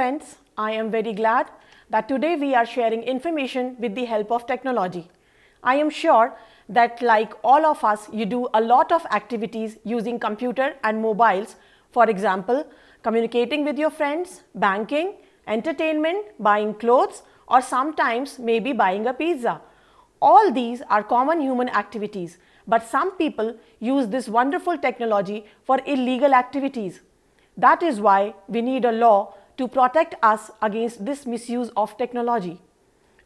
friends, I am very glad that today we are sharing information with the help of technology. I am sure that like all of us, you do a lot of activities using computer and mobiles. For example, communicating with your friends, banking, entertainment, buying clothes, or sometimes maybe buying a pizza. All these are common human activities, but some people use this wonderful technology for illegal activities. That is why we need a law to protect us against this misuse of technology.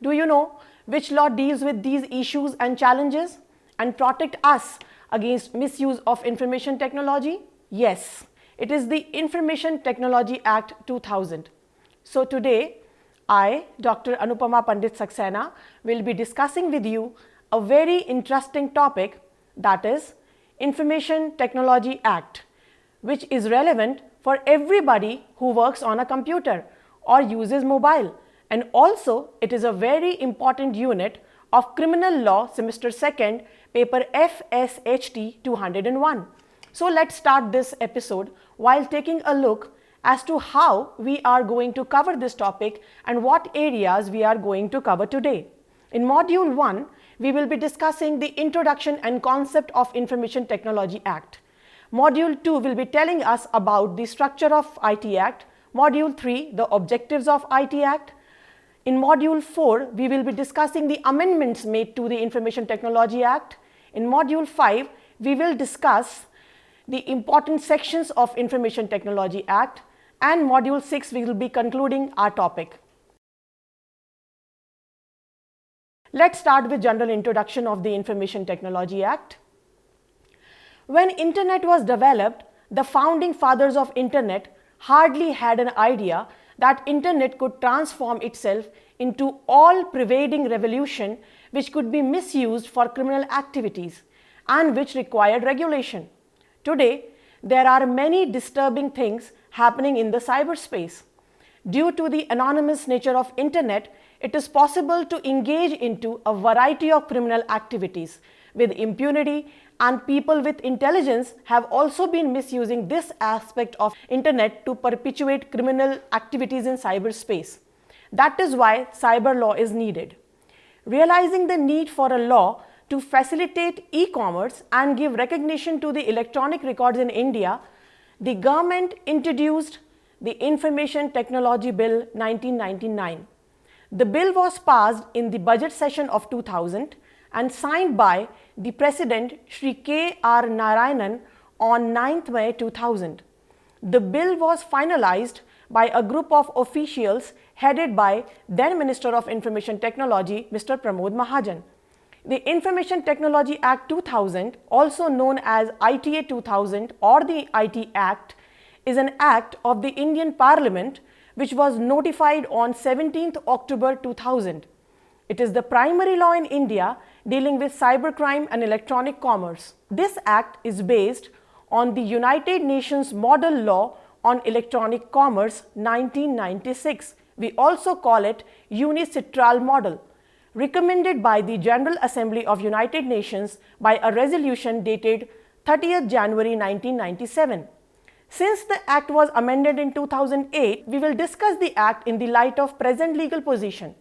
Do you know which law deals with these issues and challenges and protect us against misuse of information technology? Yes, it is the Information Technology Act 2000. So today, I, Dr. Anupama Pandit Saxena, will be discussing with you a very interesting topic, that is Information Technology Act, which is relevant for everybody who works on a computer or uses mobile, and also it is a very important unit of Criminal Law Semester 2nd, paper FSHT 201. So let's start this episode while taking a look as to how we are going to cover this topic and what areas we are going to cover today. In Module 1, we will be discussing the introduction and concept of Information Technology Act. Module 2 will be telling us about the structure of IT Act. Module 3, the objectives of IT Act. In Module 4, we will be discussing the amendments made to the Information Technology Act. In Module 5, we will discuss the important sections of Information Technology Act. And Module 6, we will be concluding our topic. Let's start with general introduction of the Information Technology Act. When Internet was developed, the founding fathers of Internet hardly had an idea that Internet could transform itself into all-pervading revolution which could be misused for criminal activities and which required regulation. Today, there are many disturbing things happening in the cyberspace. Due to the anonymous nature of Internet, it is possible to engage into a variety of criminal activities with impunity, and people with intelligence have also been misusing this aspect of Internet to perpetuate criminal activities in cyberspace. That is why cyber law is needed. Realizing the need for a law to facilitate e-commerce and give recognition to the electronic records in India, the government introduced the Information Technology Bill 1999. The bill was passed in the budget session of 2000 and signed by the President Shri K.R. Narayanan on 9th May 2000. The bill was finalized by a group of officials headed by then Minister of Information Technology, Mr. Pramod Mahajan. The Information Technology Act 2000, also known as ITA 2000 or the IT Act, is an act of the Indian Parliament which was notified on 17th October 2000. It is the primary law in India dealing with cybercrime and electronic commerce. This act is based on the United Nations Model Law on Electronic Commerce 1996. We also call it UNICITRAL model, recommended by the General Assembly of United Nations by a resolution dated 30th January 1997. Since the Act was amended in 2008, we will discuss the Act in the light of present legal position.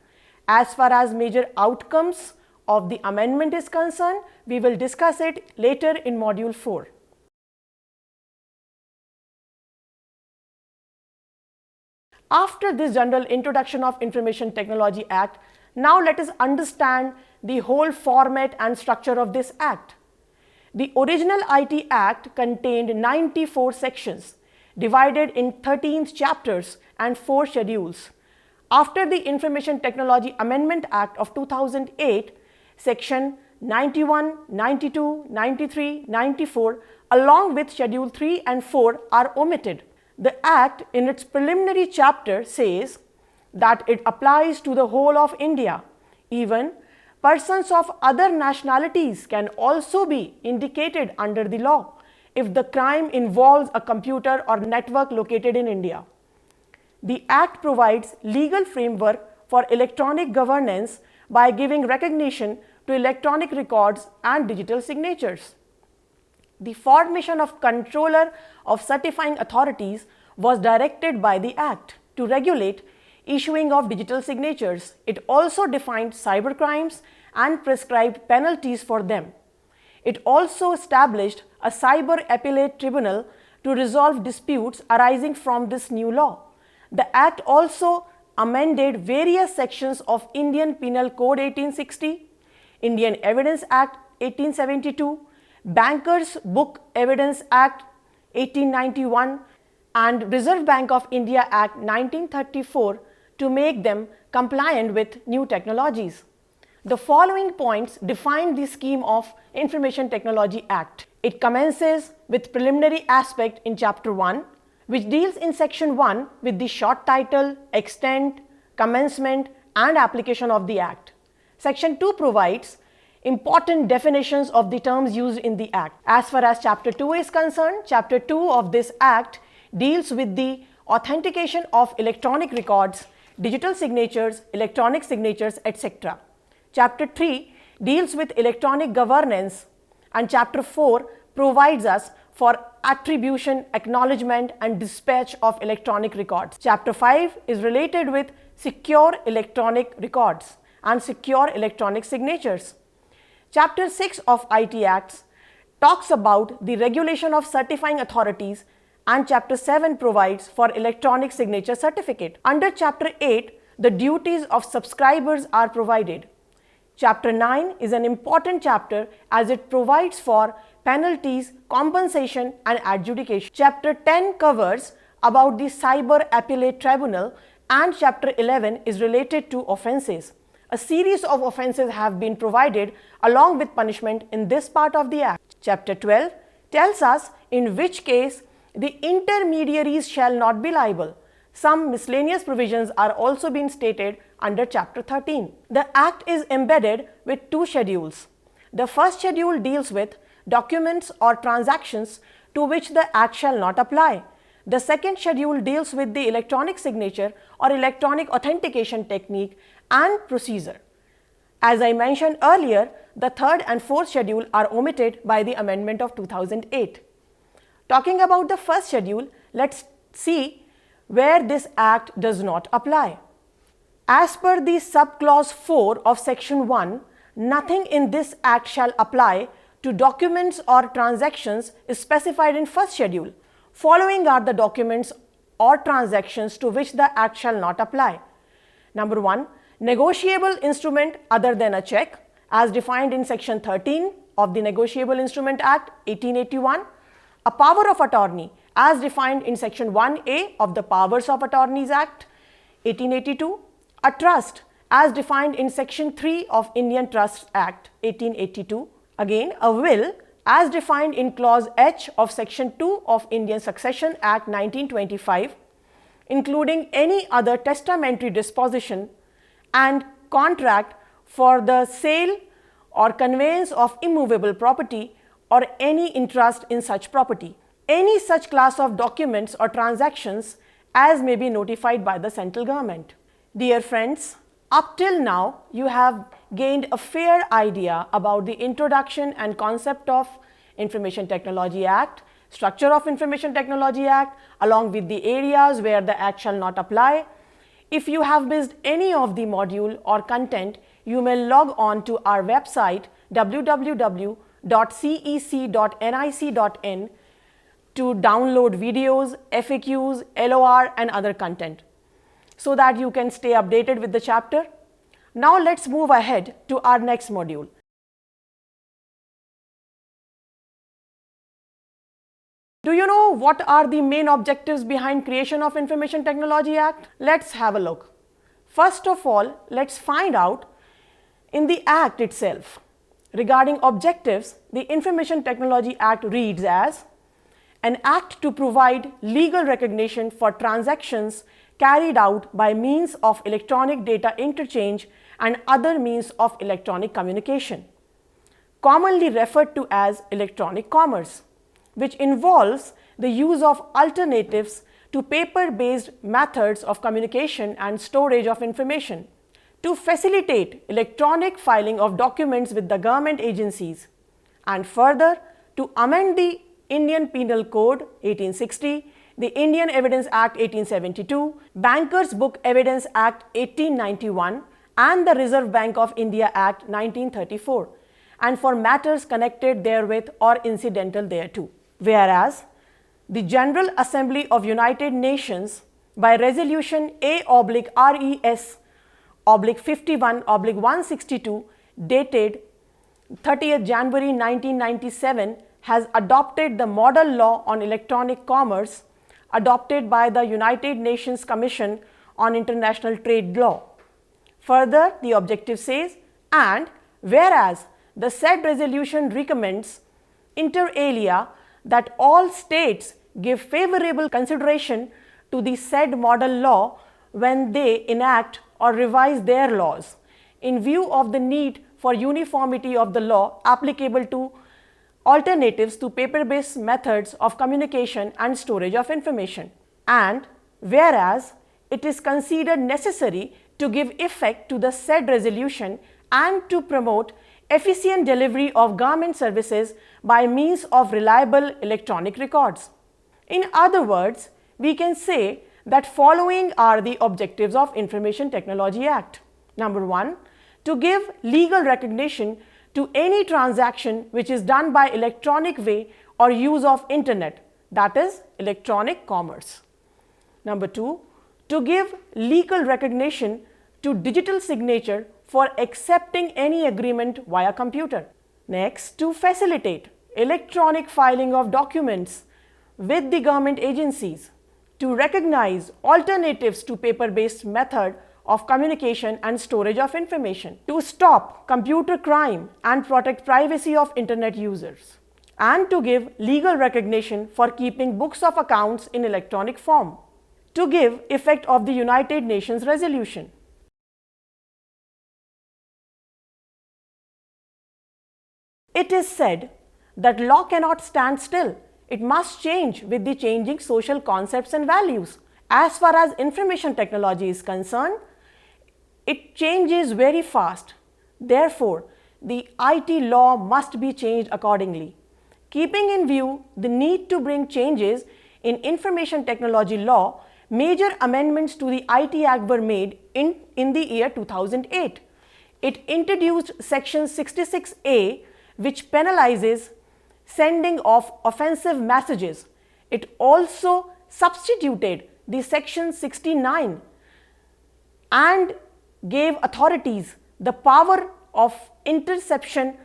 As far as major outcomes of the amendment is concerned, we will discuss it later in Module 4. After this general introduction of Information Technology Act, now let us understand the whole format and structure of this Act. The original IT Act contained 94 sections, divided in 13 chapters and 4 schedules. After the Information Technology Amendment Act of 2008, Section 91, 92, 93, 94 along with Schedule 3 and 4 are omitted. The Act in its preliminary chapter says that it applies to the whole of India. Even persons of other nationalities can also be indicated under the law if the crime involves a computer or network located in India. The Act provides legal framework for electronic governance by giving recognition to electronic records and digital signatures. The formation of Controller of Certifying Authorities was directed by the Act. to regulate issuing of digital signatures. It also defined cybercrimes and prescribed penalties for them. It also established a cyber appellate tribunal to resolve disputes arising from this new law. The Act also amended various sections of Indian Penal Code 1860, Indian Evidence Act 1872, Bankers Book Evidence Act 1891 and Reserve Bank of India Act 1934 to make them compliant with new technologies. The following points define the scheme of Information Technology Act. It commences with preliminary aspect in Chapter 1, which deals in Section 1 with the short title, extent, commencement and application of the Act. Section 2 provides important definitions of the terms used in the Act. As far as Chapter 2 is concerned, Chapter 2 of this Act deals with the authentication of electronic records, digital signatures, electronic signatures, etc. Chapter 3 deals with electronic governance and Chapter 4 provides us for attribution, acknowledgement and dispatch of electronic records. Chapter 5 is related with secure electronic records and secure electronic signatures. Chapter 6 of IT Acts talks about the regulation of certifying authorities and Chapter 7 provides for electronic signature certificate. Under Chapter 8, the duties of subscribers are provided. Chapter 9 is an important chapter as it provides for penalties, compensation and adjudication. Chapter 10 covers about the Cyber Appellate Tribunal and Chapter 11 is related to offences. A series of offences have been provided along with punishment in this part of the Act. Chapter 12 tells us in which case the intermediaries shall not be liable. Some miscellaneous provisions are also being stated under Chapter 13. The Act is embedded with two schedules. The first schedule deals with documents or transactions to which the Act shall not apply. The second schedule deals with the electronic signature or electronic authentication technique and procedure. As I mentioned earlier, the third and fourth schedule are omitted by the amendment of 2008. Talking about the first schedule, let's see where this Act does not apply. As per the subclause 4 of Section 1, nothing in this Act shall apply to documents or transactions specified in first schedule. Following are the documents or transactions to which the Act shall not apply. Number 1, negotiable instrument other than a check as defined in Section 13 of the Negotiable Instrument Act 1881, a power of attorney as defined in Section 1A of the Powers of Attorneys Act 1882, a trust as defined in Section 3 of Indian Trusts Act 1882, again a will as defined in Clause H of Section 2 of Indian Succession Act 1925, including any other testamentary disposition and contract for the sale or conveyance of immovable property or any interest in such property. Any such class of documents or transactions as may be notified by the central government. Dear friends, up till now you have gained a fair idea about the introduction and concept of Information Technology Act, structure of Information Technology Act along with the areas where the Act shall not apply. If you have missed any of the module or content, you may log on to our website www.cec.nic.in to download videos, FAQs, LOR and other content so that you can stay updated with the chapter. Now let's move ahead to our next module. Do you know what are the main objectives behind creation of Information Technology Act? Let's have a look. First of all, let's find out in the Act itself. Regarding objectives, the Information Technology Act reads as an act to provide legal recognition for transactions carried out by means of electronic data interchange and other means of electronic communication, commonly referred to as electronic commerce, which involves the use of alternatives to paper-based methods of communication and storage of information, to facilitate electronic filing of documents with the government agencies, and further to amend the Indian Penal Code 1860, the Indian Evidence Act 1872, Bankers Book Evidence Act 1891, and the Reserve Bank of India Act 1934, and for matters connected therewith or incidental thereto. Whereas, the General Assembly of United Nations by Resolution A/RES/51/162 dated 30th January 1997 has adopted the Model Law on Electronic Commerce adopted by the United Nations Commission on International Trade Law. Further, the objective says, and whereas the said resolution recommends inter alia that all states give favorable consideration to the said model law when they enact or revise their laws, in view of the need for uniformity of the law applicable to alternatives to paper-based methods of communication and storage of information. And whereas it is considered necessary to give effect to the said resolution and to promote efficient delivery of government services by means of reliable electronic records. In other words, we can say that following are the objectives of Information Technology Act. Number 1, to give legal recognition to any transaction which is done by electronic way or use of internet, that is electronic commerce. Number 2, to give legal recognition to digital signature for accepting any agreement via computer. Next, to facilitate electronic filing of documents with the government agencies, to recognize alternatives to paper-based method of communication and storage of information, to stop computer crime and protect privacy of internet users, and to give legal recognition for keeping books of accounts in electronic form, to give effect of the United Nations resolution. It is said that law cannot stand still. It must change with the changing social concepts and values. As far as information technology is concerned, it changes very fast. Therefore, the IT law must be changed accordingly. Keeping in view the need to bring changes in information technology law, major amendments to the IT Act were made in the year 2008. It introduced Section 66A, which penalizes sending of offensive messages. It also substituted the Section 69 and gave authorities the power of interception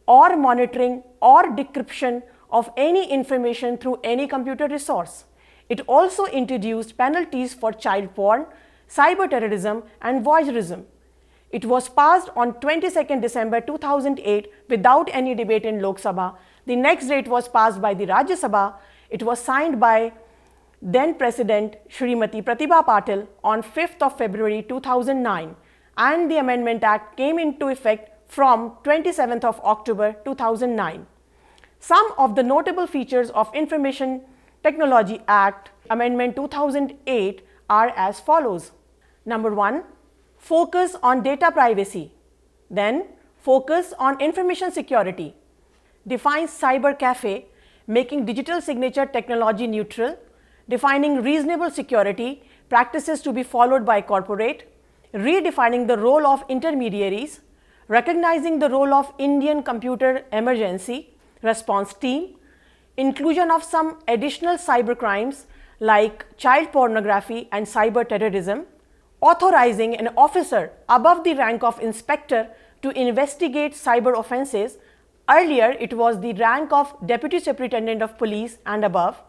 or monitoring or decryption of any information through any computer resource. It also introduced penalties for child porn, cyber terrorism and voyeurism. It was passed on 22nd December 2008 without any debate in Lok Sabha. The next day it was passed by the Rajya Sabha. It was signed by then President Shrimati Pratibha Patil on 5th of February 2009, and the Amendment Act came into effect from 27th of October 2009. Some of the notable features of Information Technology Act Amendment 2008 are as follows. Number 1, focus on data privacy. Then, focus on information security. Defines cyber cafe, making digital signature technology neutral, defining reasonable security practices to be followed by corporate, redefining the role of intermediaries, recognizing the role of Indian Computer Emergency Response Team, inclusion of some additional cyber crimes like child pornography and cyber terrorism, authorizing an officer above the rank of inspector to investigate cyber offences. Earlier, it was the rank of Deputy Superintendent of Police and above.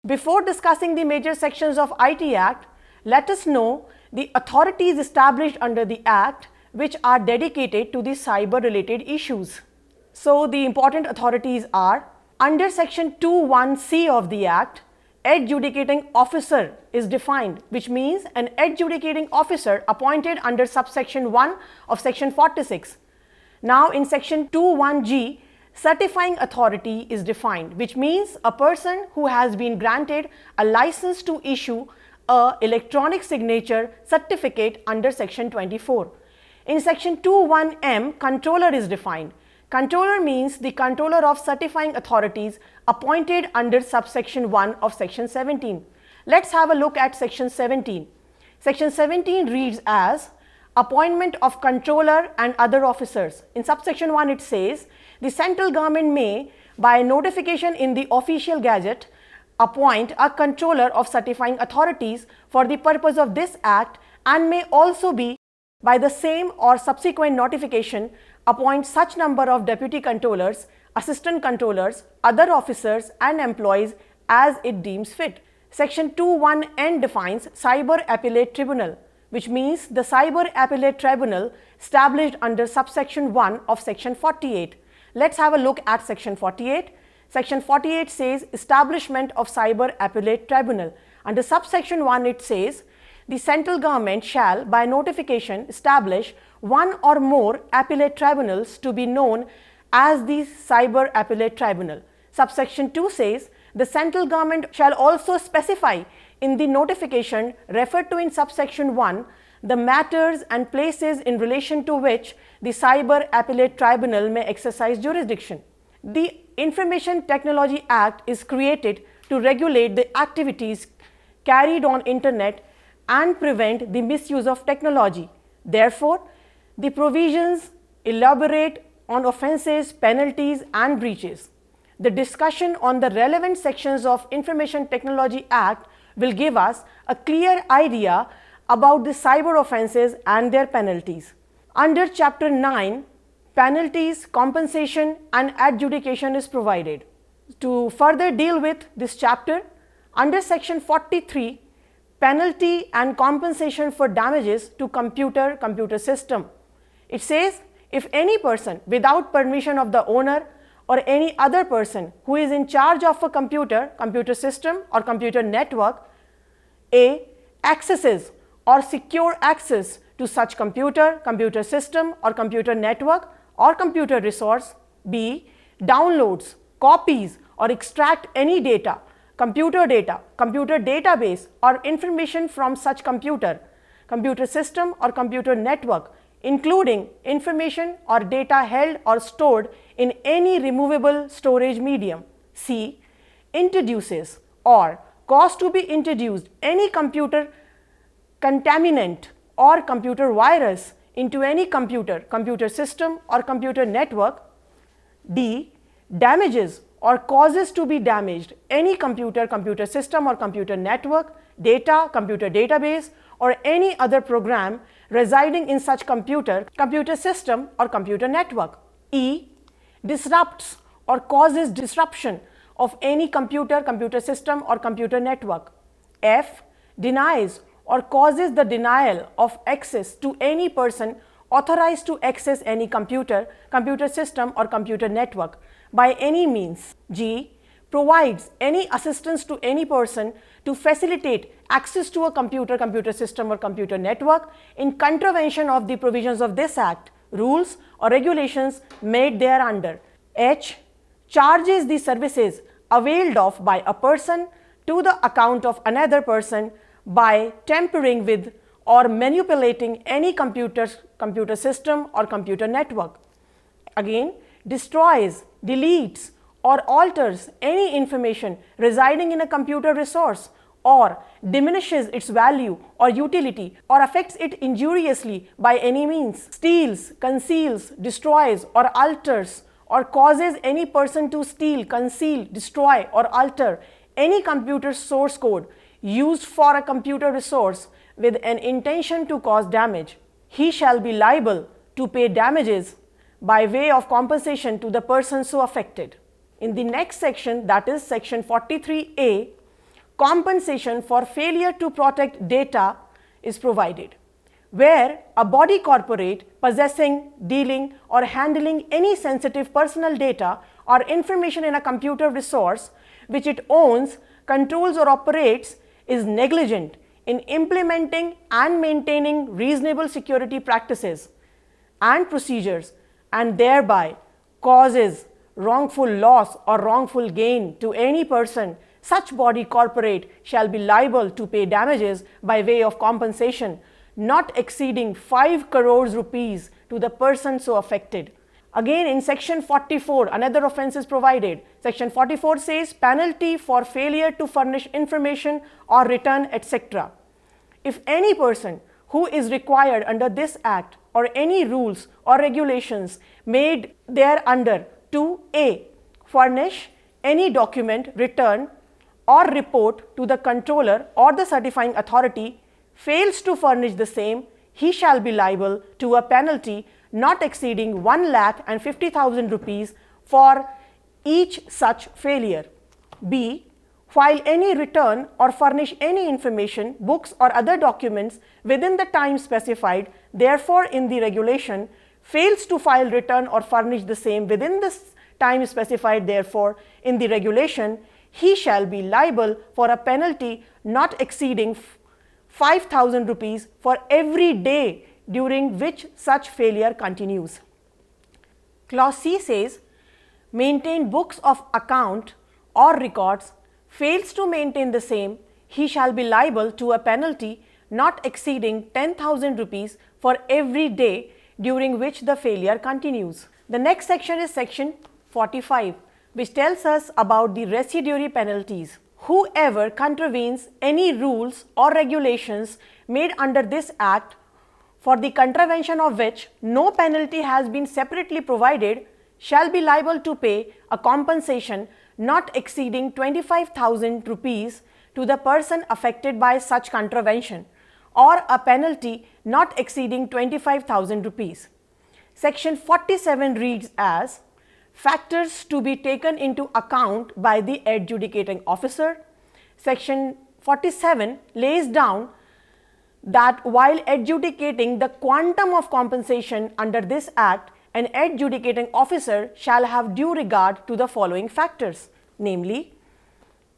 Before discussing the major sections of IT Act, let us know the authorities established under the Act which are dedicated to the cyber related issues. So, the important authorities are: under Section 2(1)(c) of the Act, adjudicating officer is defined, which means an adjudicating officer appointed under subsection 1 of Section 46. Now, in Section 2(1)(g), certifying authority is defined, which means a person who has been granted a license to issue a electronic signature certificate under Section 24. In Section 2(1)(m), controller is defined. Controller means the controller of certifying authorities appointed under subsection 1 of section 17. Let's have a look at section 17. Section 17 reads as appointment of controller and other officers. In subsection 1 it says the central government may, by notification in the official gazette, appoint a controller of certifying authorities for the purpose of this act, and may also be, by the same or subsequent notification, appoint such number of deputy controllers, assistant controllers, other officers and employees as it deems fit. Section 2(1)(n) defines Cyber Appellate Tribunal, which means the Cyber Appellate Tribunal established under subsection 1 of section 48. Let's have a look at section 48. Section 48 says establishment of Cyber Appellate Tribunal. Under subsection 1 it says the central government shall by notification establish one or more appellate tribunals to be known as the Cyber Appellate Tribunal. Subsection 2 says the central government shall also specify in the notification referred to in subsection 1 the matters and places in relation to which the Cyber Appellate Tribunal may exercise jurisdiction. The Information Technology Act is created to regulate the activities carried on internet and prevent the misuse of technology. Therefore, the provisions elaborate on offences, penalties and breaches. The discussion on the relevant sections of Information Technology Act will give us a clear idea about the cyber offences and their penalties. Under Chapter 9, penalties, compensation and adjudication is provided. To further deal with this chapter, under Section 43, penalty and compensation for damages to computer system. It says if any person without permission of the owner or any other person who is in charge of a computer system or computer network, A. accesses or secure access to such computer system or computer network or computer resource, B. downloads, copies or extract any data, computer database or information from such computer system or computer network, including information or data held or stored in any removable storage medium. C. introduces or cause to be introduced any computer contaminant or computer virus into any computer system or computer network. D. damages or causes to be damaged any computer system or computer network, data, computer database or any other program residing in such computer system or computer network. E. disrupts or causes disruption of any computer system or computer network. F. denies or causes the denial of access to any person authorized to access any computer system or computer network by any means. G. provides any assistance to any person to facilitate access to a computer system or computer network in contravention of the provisions of this Act, rules or regulations made thereunder. H. charges the services availed of by a person to the account of another person by tampering with or manipulating any computer system or computer network. Again, destroys, deletes or alters any information residing in a computer resource or diminishes its value or utility or affects it injuriously by any means, steals, conceals, destroys or alters or causes any person to steal, conceal, destroy or alter any computer source code used for a computer resource with an intention to cause damage. He shall be liable to pay damages by way of compensation to the person so affected. In the next section, that is section 43A, compensation for failure to protect data is provided, where a body corporate possessing, dealing or handling any sensitive personal data or information in a computer resource which it owns, controls or operates is negligent in implementing and maintaining reasonable security practices and procedures and thereby causes wrongful loss or wrongful gain to any person, such body corporate shall be liable to pay damages by way of compensation not exceeding 5 crores rupees to the person so affected. Again, in section 44, another offence is provided. Section 44 says penalty for failure to furnish information or return, etc. If any person who is required under this act or any rules or regulations made thereunder to A. furnish any document, return or report to the controller or the certifying authority, fails to furnish the same, he shall be liable to a penalty not exceeding 1,50,000 rupees for each such failure. B. File any return or furnish any information, books or other documents within the time specified, therefore in the regulation, fails to file return or furnish the same within the time specified therefore in the regulation, he shall be liable for a penalty not exceeding 5,000 rupees for every day during which such failure continues. Clause C says, maintain books of account or records, fails to maintain the same, he shall be liable to a penalty not exceeding 10,000 rupees for every day during which the failure continues. The next section is section 45, which tells us about the residuary penalties. Whoever contravenes any rules or regulations made under this act, for the contravention of which no penalty has been separately provided, shall be liable to pay a compensation not exceeding 25,000 rupees to the person affected by such contravention, or a penalty not exceeding 25,000 rupees. Section 47 reads as factors to be taken into account by the adjudicating officer. Section 47 lays down that while adjudicating the quantum of compensation under this act, an adjudicating officer shall have due regard to the following factors, namely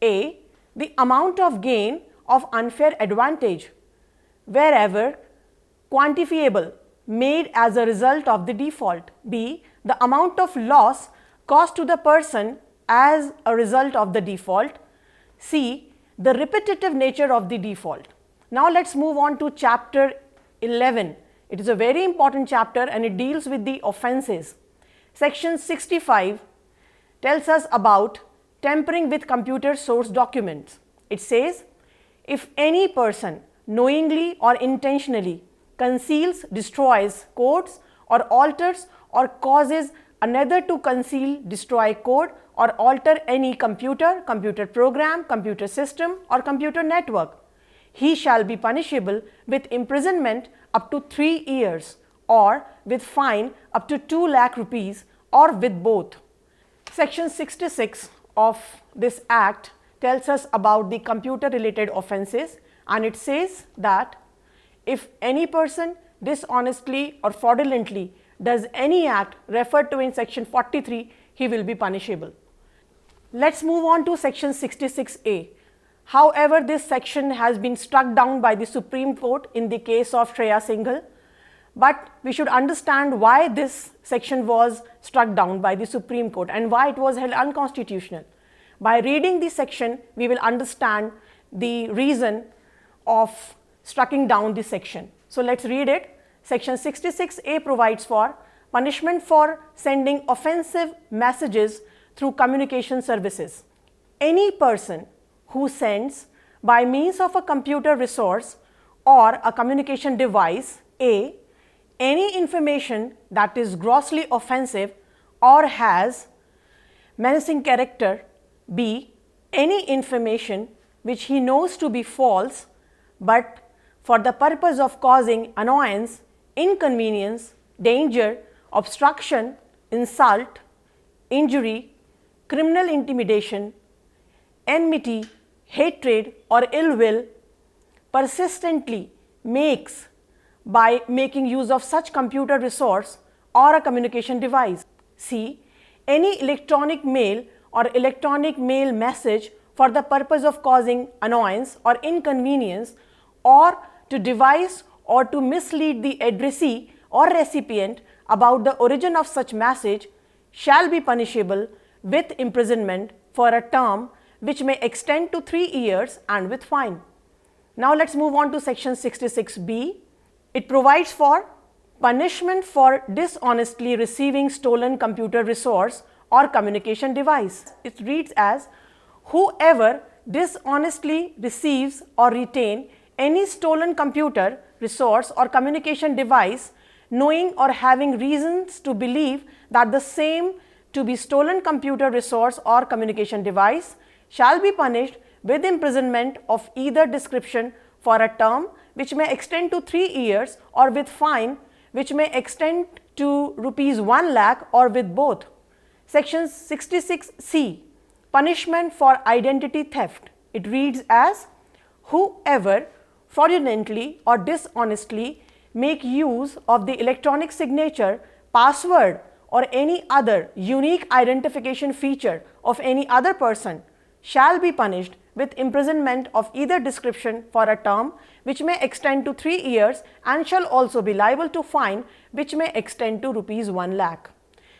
A. The amount of gain of unfair advantage, wherever quantifiable, made as a result of the default. B. The amount of loss caused to the person as a result of the default. C. The repetitive nature of the default. Now let's move on to chapter 11. It is a very important chapter and it deals with the offences. Section 65 tells us about tampering with computer source documents. It says, if any person knowingly or intentionally conceals, destroys codes or alters or causes another to conceal, destroy code or alter any computer, computer program, computer system or computer network, he shall be punishable with imprisonment up to 3 years or with fine up to 2 lakh rupees or with both. Section 66 of this act tells us about the computer related offences, and it says that if any person dishonestly or fraudulently does any act referred to in section 43, he will be punishable. Let's move on to section 66A. However, this section has been struck down by the Supreme Court in the case of Shreya Singhal, but we should understand why this section was struck down by the Supreme Court and why it was held unconstitutional. By reading this section, we will understand the reason of striking down this section. So let's read it. Section 66A provides for punishment for sending offensive messages through communication services. Any person who sends by means of a computer resource or a communication device A. any information that is grossly offensive or has menacing character, B. any information which he knows to be false but for the purpose of causing annoyance, inconvenience, danger, obstruction, insult, injury, criminal intimidation, enmity, hatred or ill will persistently makes by making use of such computer resource or a communication device. C. any electronic mail or electronic mail message for the purpose of causing annoyance or inconvenience or to devise or to mislead the addressee or recipient about the origin of such message shall be punishable with imprisonment for a term which may extend to 3 years and with fine. Now let's move on to section 66B. It provides for punishment for dishonestly receiving stolen computer resource or communication device. It reads as, whoever dishonestly receives or retain any stolen computer resource or communication device, knowing or having reasons to believe that the same to be stolen computer resource or communication device, shall be punished with imprisonment of either description for a term which may extend to 3 years, or with fine which may extend to rupees 1 lakh, or with both. Section 66C, punishment for identity theft. It reads as, whoever fraudulently or dishonestly make use of the electronic signature, password, or any other unique identification feature of any other person shall be punished with imprisonment of either description for a term which may extend to 3 years, and shall also be liable to fine which may extend to rupees 1 lakh.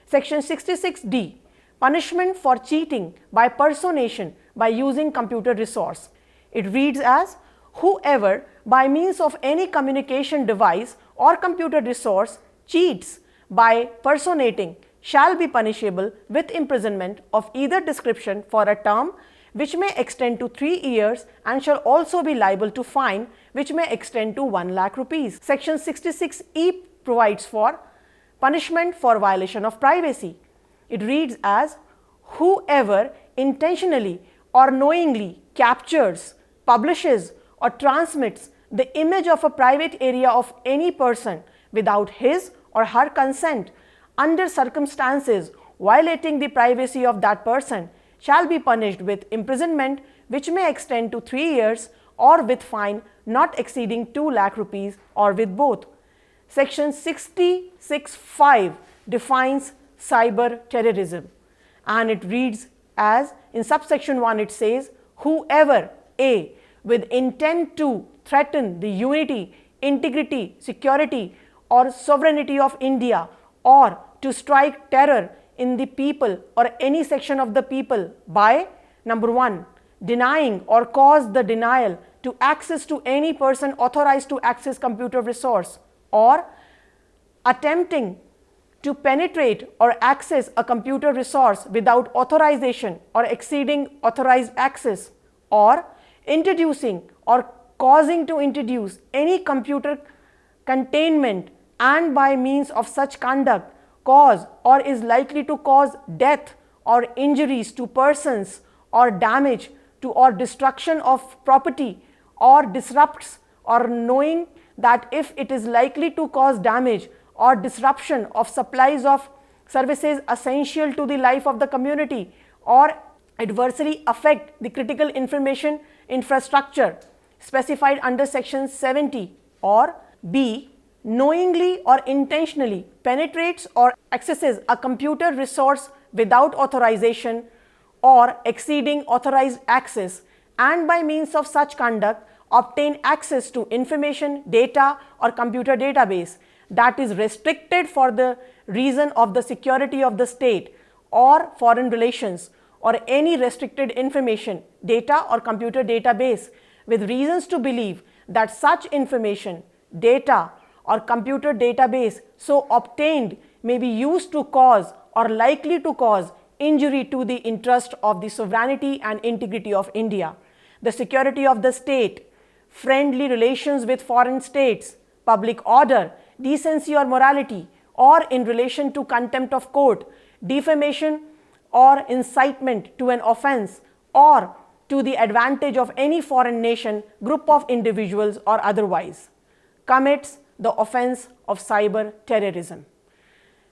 Section 66D, punishment for cheating by personation by using computer resource. It reads as, whoever by means of any communication device or computer resource cheats by personating shall be punishable with imprisonment of either description for a term which may extend to 3 years, and shall also be liable to fine which may extend to 1 lakh rupees. Section 66E provides for punishment for violation of privacy. It reads as, whoever intentionally or knowingly captures, publishes, or transmits the image of a private area of any person without his or her consent, under circumstances violating the privacy of that person, shall be punished with imprisonment which may extend to 3 years, or with fine not exceeding 2 lakh rupees, or with both. Section 66(5) defines cyber terrorism, and it reads as, in subsection 1 it says, whoever A, with intent to threaten the unity, integrity, security, or sovereignty of India, or to strike terror in the people or any section of the people by, number 1, denying or cause the denial to access to any person authorized to access computer resource, or attempting to penetrate or access a computer resource without authorization or exceeding authorized access, or introducing or causing to introduce any computer containment, and by means of such conduct cause or is likely to cause death or injuries to persons, or damage to or destruction of property, or disrupts, or knowing that if it is likely to cause damage or disruption of supplies of services essential to the life of the community, or adversely affect the critical information infrastructure specified under section 70, or B, knowingly or intentionally penetrates or accesses a computer resource without authorization or exceeding authorized access, and by means of such conduct obtain access to information, data, or computer database that is restricted for the reason of the security of the state or foreign relations, or any restricted information, data, or computer database with reasons to believe that such information, data, or computer database so obtained may be used to cause or likely to cause injury to the interest of the sovereignty and integrity of India, the security of the state, friendly relations with foreign states, public order, decency or morality, or in relation to contempt of court, defamation or incitement to an offence, or to the advantage of any foreign nation, group of individuals, or otherwise, commits the offence of cyber terrorism.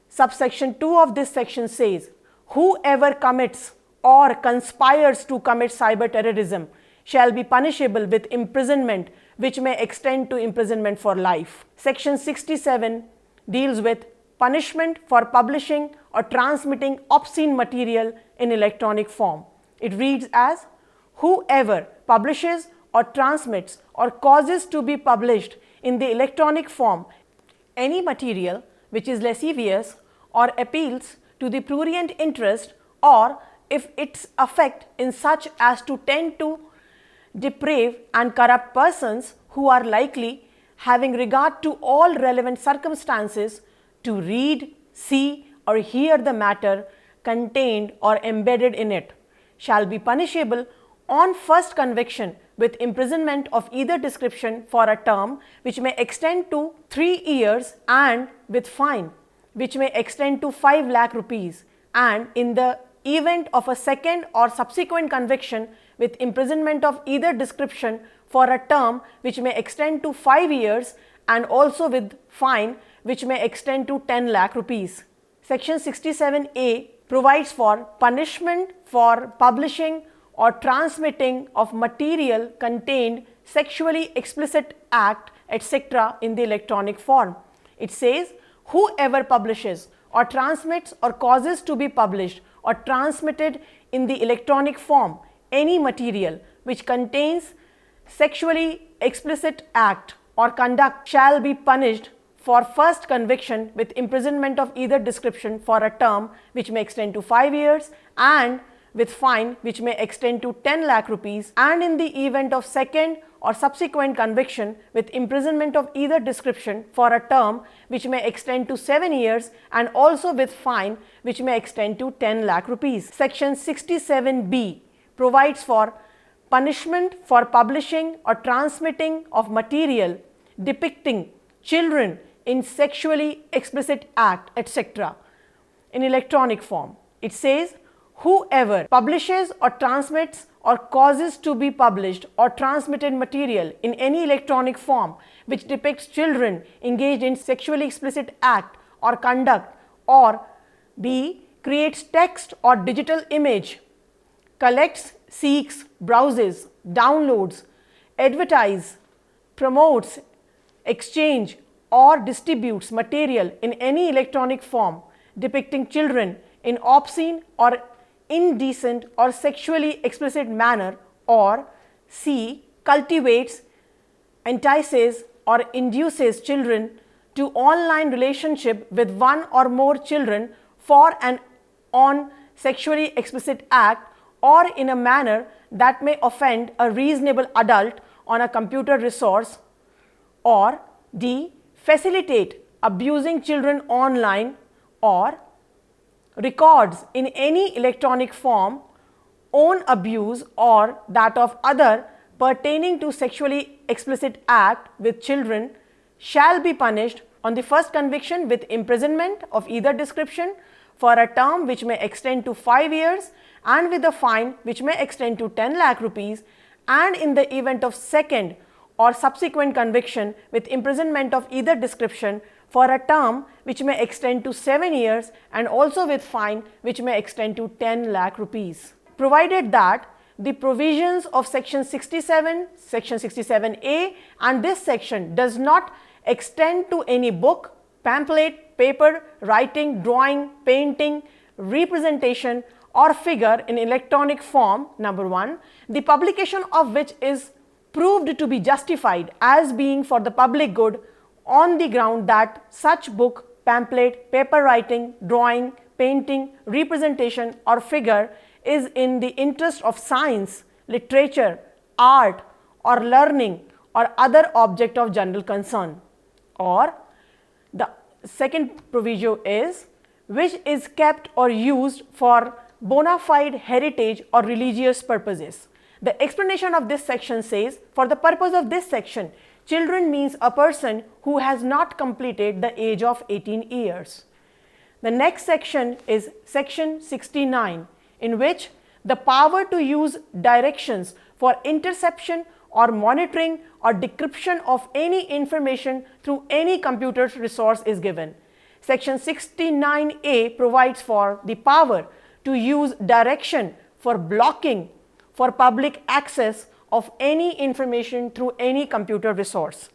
Subsection 2 of this section says, whoever commits or conspires to commit cyber terrorism shall be punishable with imprisonment which may extend to imprisonment for life. Section 67 deals with punishment for publishing or transmitting obscene material in electronic form. It reads as, whoever publishes or transmits or causes to be published in the electronic form any material which is lascivious or appeals to the prurient interest, or if its effect in such as to tend to deprave and corrupt persons who are likely having regard to all relevant circumstances to read, see or hear the matter contained or embedded in it, shall be punishable on first conviction with imprisonment of either description for a term which may extend to 3 years and with fine which may extend to 5 lakh rupees, and in the event of a second or subsequent conviction with imprisonment of either description for a term which may extend to 5 years and also with fine which may extend to 10 lakh rupees. Section 67A provides for punishment for publishing or transmitting of material contained sexually explicit act etc. in the electronic form. It says, whoever publishes or transmits or causes to be published or transmitted in the electronic form any material which contains sexually explicit act or conduct shall be punished for first conviction with imprisonment of either description for a term which may extend to 5 years and with fine which may extend to 10 lakh rupees, and in the event of second or subsequent conviction with imprisonment of either description for a term which may extend to 7 years and also with fine which may extend to 10 lakh rupees. Section 67B provides for punishment for publishing or transmitting of material depicting children in sexually explicit act etc. in electronic form. It says, whoever publishes or transmits or causes to be published or transmitted material in any electronic form which depicts children engaged in sexually explicit act or conduct, or b. creates text or digital image, collects, seeks, browses, downloads, advertise, promotes, exchange or distributes material in any electronic form depicting children in obscene or indecent or sexually explicit manner, or c. cultivates, entices or induces children to online relationship with one or more children for and on sexually explicit act or in a manner that may offend a reasonable adult on a computer resource, or d. facilitate abusing children online, or records in any electronic form own abuse or that of other pertaining to sexually explicit act with children shall be punished on the first conviction with imprisonment of either description for a term which may extend to 5 years and with a fine which may extend to 10 lakh rupees, and in the event of second or subsequent conviction with imprisonment of either description for a term which may extend to 7 years and also with fine which may extend to 10 lakh rupees. Provided that the provisions of section 67, section 67A and this section does not extend to any book, pamphlet, paper, writing, drawing, painting, representation or figure in electronic form, number 1, the publication of which is proved to be justified as being for the public good on the ground that such book, pamphlet, paper writing, drawing, painting, representation or figure is in the interest of science, literature, art or learning or other object of general concern. Or the second proviso is which is kept or used for bona fide heritage or religious purposes. The explanation of this section says, for the purpose of this section, children means a person who has not completed the age of 18 years. The next section is section 69, in which the power to use directions for interception or monitoring or decryption of any information through any computer resource is given. Section 69A provides for the power to use direction for blocking for public access of any information through any computer resource.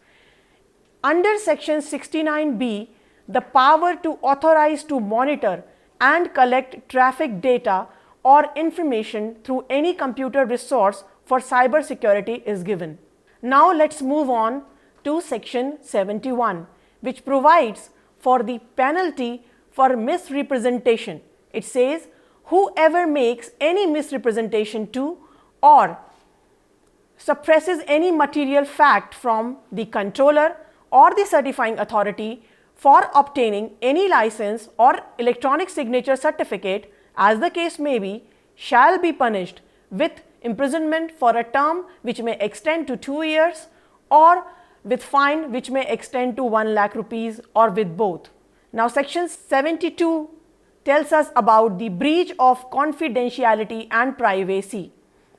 Under section 69B, the power to authorize to monitor and collect traffic data or information through any computer resource for cyber security is given. Now let's move on to section 71, which provides for the penalty for misrepresentation. It says, whoever makes any misrepresentation to or suppresses any material fact from the controller or the certifying authority for obtaining any license or electronic signature certificate, as the case may be, shall be punished with imprisonment for a term which may extend to 2 years or with fine which may extend to 1 lakh rupees or with both. Now, section 72 tells us about the breach of confidentiality and privacy.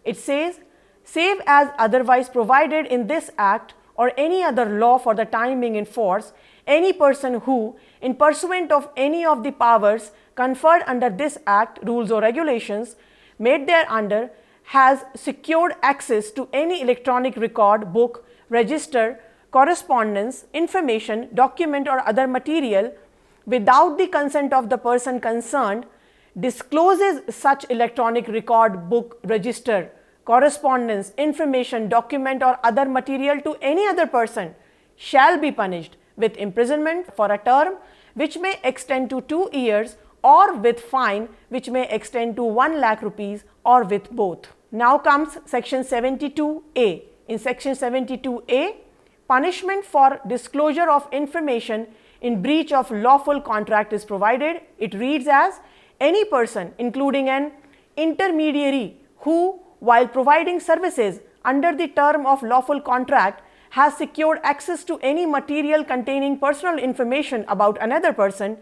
It says, save as otherwise provided in this act or any other law for the time being in force, any person who, in pursuant of any of the powers conferred under this act, rules or regulations made thereunder, has secured access to any electronic record, book, register, correspondence, information, document or other material without the consent of the person concerned, discloses such electronic record, book, register, correspondence, information, document or other material to any other person, shall be punished with imprisonment for a term which may extend to 2 years or with fine which may extend to 1 lakh rupees or with both. Now comes section 72A. In section 72A, punishment for disclosure of information in breach of lawful contract is provided. It reads as, any person including an intermediary who, while providing services under the term of lawful contract, has secured access to any material containing personal information about another person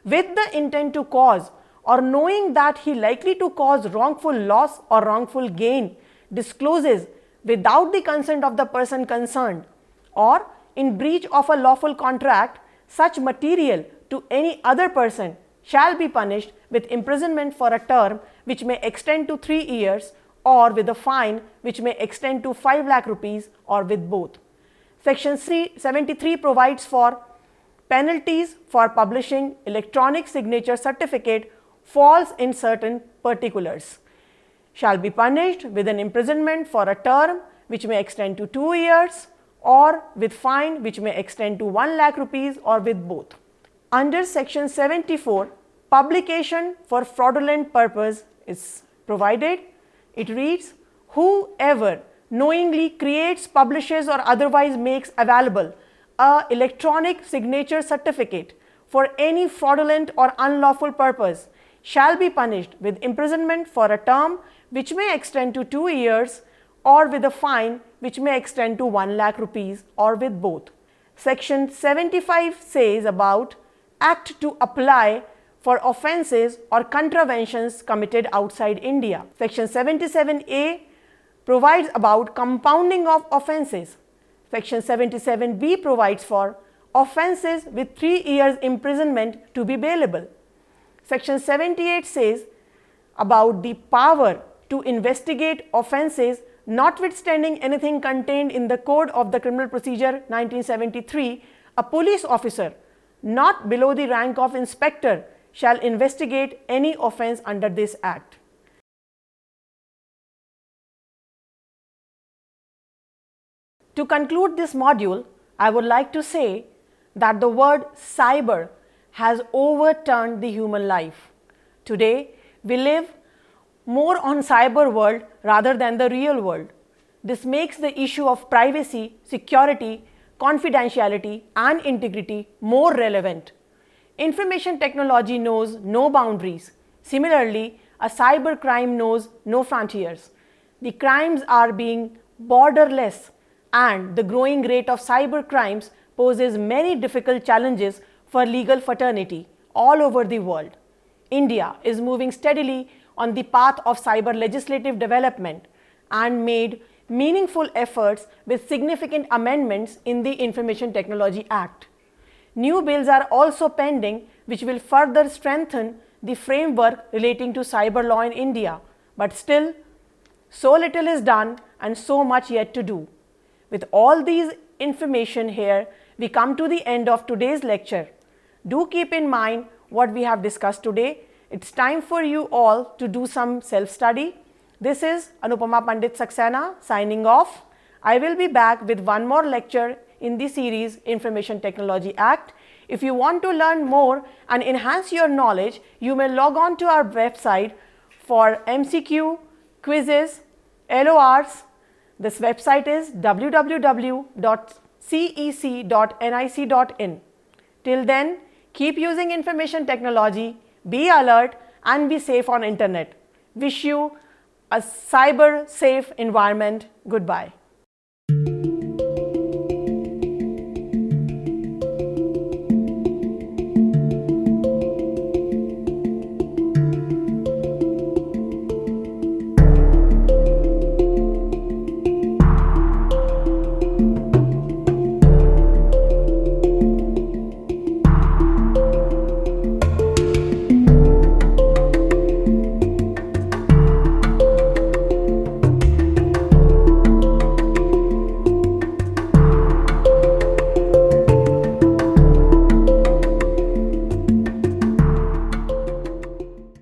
with the intent to cause or knowing that he likely to cause wrongful loss or wrongful gain, discloses without the consent of the person concerned, or in breach of a lawful contract such material to any other person, shall be punished with imprisonment for a term which may extend to 3 years or with a fine which may extend to 5 lakh rupees or with both. Section 73 provides for penalties for publishing electronic signature certificate false in certain particulars, shall be punished with an imprisonment for a term which may extend to 2 years or with fine which may extend to 1 lakh rupees or with both. Under section 74, publication for fraudulent purpose is provided. It reads, whoever knowingly creates, publishes or otherwise makes available a electronic signature certificate for any fraudulent or unlawful purpose shall be punished with imprisonment for a term which may extend to 2 years or with a fine which may extend to 1 lakh rupees or with both. Section 75 says about act to apply for offences or contraventions committed outside India. Section 77A provides about compounding of offences. Section 77B provides for offences with 3 years imprisonment to be bailable. Section 78 says about the power to investigate offences notwithstanding anything contained in the Code of the Criminal Procedure 1973, a police officer not below the rank of inspector shall investigate any offence under this act. To conclude this module, I would like to say that the word cyber has overturned the human life. Today, we live more on cyber world rather than the real world. This makes the issue of privacy, security, confidentiality and integrity more relevant. Information technology knows no boundaries. Similarly, a cyber crime knows no frontiers. The crimes are being borderless, and the growing rate of cyber crimes poses many difficult challenges for legal fraternity all over the world. India is moving steadily on the path of cyber legislative development and made meaningful efforts with significant amendments in the Information Technology Act. New bills are also pending which will further strengthen the framework relating to cyber law in India, but still, so little is done and so much yet to do. With all these information here, we come to the end of today's lecture. Do keep in mind what we have discussed today. It's time for you all to do some self-study. This is Anupama Pandit Saxena signing off. I will be back with one more lecture in the series Information Technology Act. If you want to learn more and enhance your knowledge, you may log on to our website for MCQ, quizzes, LORs. This website is www.civil-law.in. cec.nic.in. Till then, keep using information technology, be alert and be safe on internet. Wish you a cyber safe environment. Goodbye.